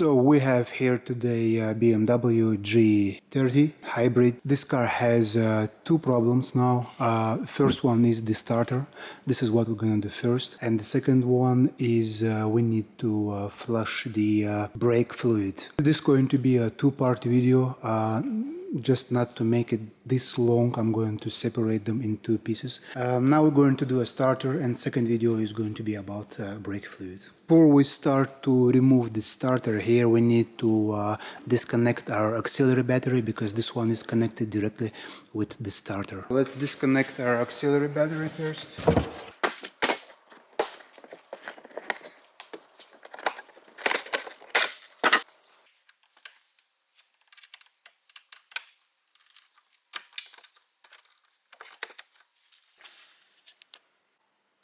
So we have here today BMW G30 hybrid. This car has two problems now. First one is the starter. This is what we're going to do first. And the second one is we need to flush the brake fluid. This is going to be a two-part video. Just not to make it this long, I'm going to separate them in two pieces. Now we're going to do a starter, and second video is going to be about brake fluid. Before we start to remove the starter here, we need to disconnect our auxiliary battery because this one is connected directly with the starter. Let's disconnect our auxiliary battery first.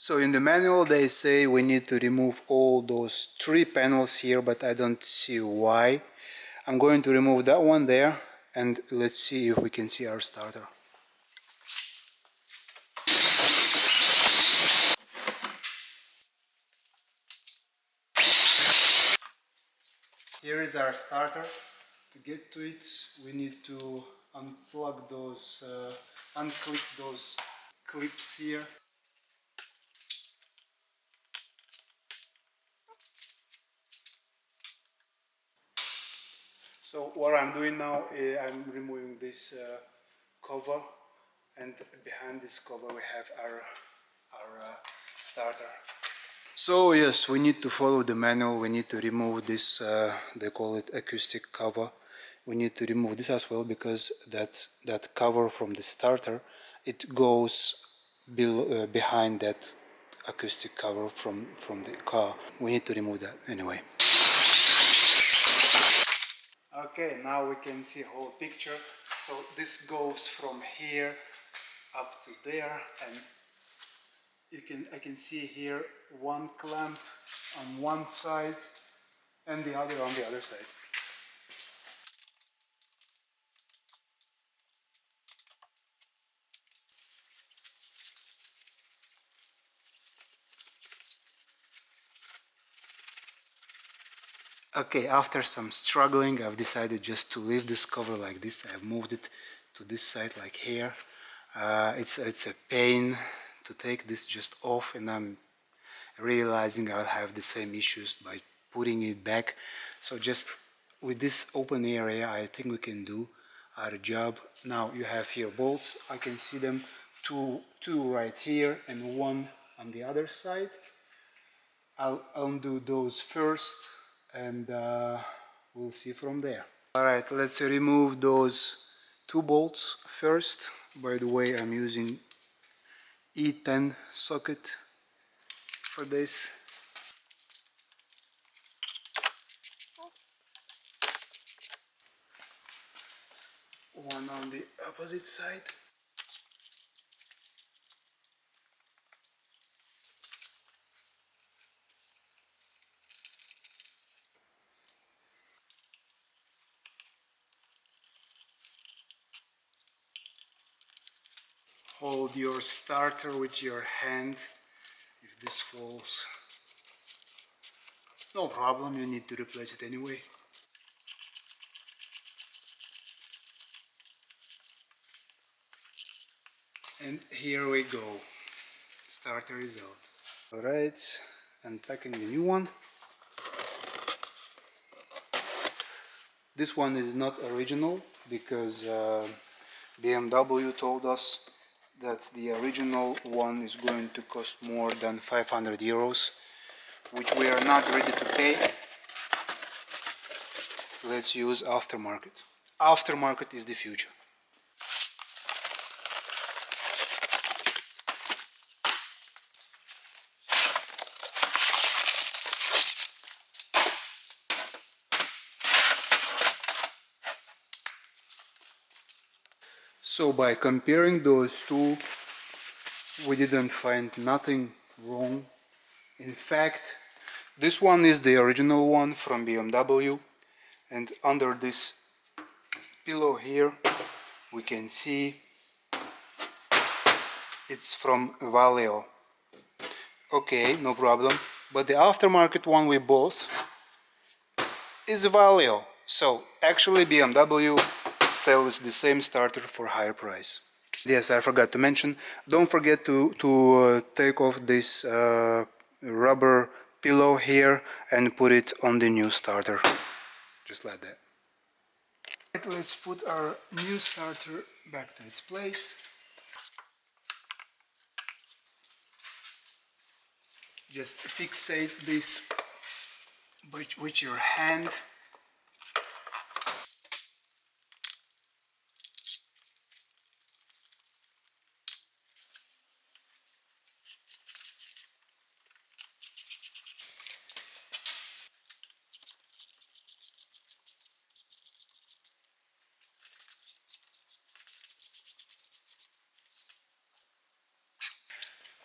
So in the manual they say we need to remove all those three panels here, but I don't see why. I'm going to remove that one there, and let's see if we can see our starter. Here is our starter. To get to it, we need to unclip those clips here. So what I'm doing now is I'm removing this cover, and behind this cover we have our starter. So yes, we need to follow the manual. We need to remove this, they call it acoustic cover. We need to remove this as well because that cover from the starter, it goes behind that acoustic cover from the car. We need to remove that anyway. Okay, now we can see whole picture. So this goes from here up to there, and I can see here one clamp on one side and the other on the other side. Okay, after some struggling, I've decided just to leave this cover like this. I've moved it to this side like here. It's a pain to take this just off, and I'm realizing I'll have the same issues by putting it back. So just with this open area, I think we can do our job. Now you have here bolts. I can see them two right here and one on the other side. I'll undo those first, and we'll see from there. Alright, let's remove those two bolts first. By the way, I'm using E10 socket for this. One on the opposite side. Hold your starter with your hand. If this falls, no problem, you need to replace it anyway. And here we go. Starter is out. Alright, unpacking the new one. This one is not original because BMW told us that the original one is going to cost more than 500 euros, which we are not ready to pay. Let's use aftermarket. Aftermarket is the future. So by comparing those two, we didn't find nothing wrong. In fact, this one is the original one from BMW, and under this pillow here we can see it's from Valeo. Okay, no problem. But the aftermarket one we bought, is Valio. So actually BMW sells the same starter for higher price. Yes, I forgot to mention, don't forget to take off this rubber pillow here and put it on the new starter, just like that. Let's put our new starter back to its place. Just fixate this with your hand.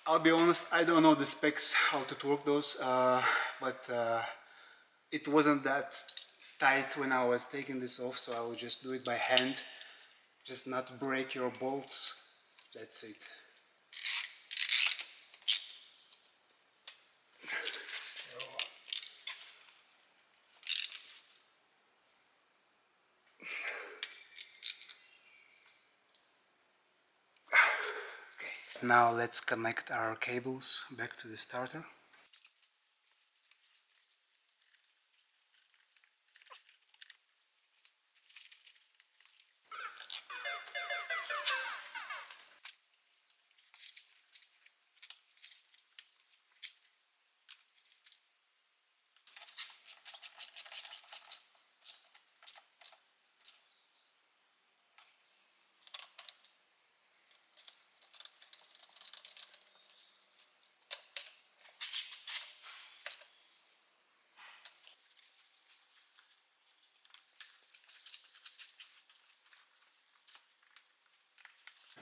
I'll be honest, I don't know the specs, how to torque those, but it wasn't that tight when I was taking this off, so I will just do it by hand, just not break your bolts. That's it. So, okay. Now let's connect our cables back to the starter.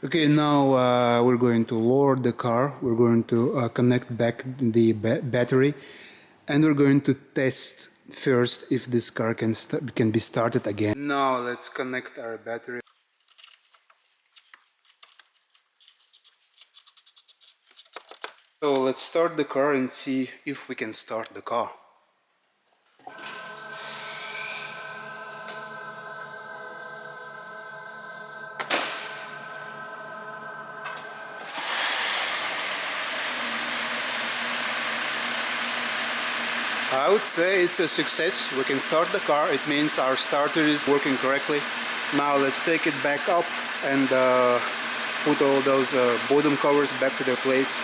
Okay, now we're going to lower the car, we're going to connect back the battery, and we're going to test first if this car can be started again. Now let's connect our battery. So let's start the car and see if we can start the car. I would say it's a success. We can start the car. It means our starter is working correctly. Now let's take it back up and put all those bottom covers back to their place.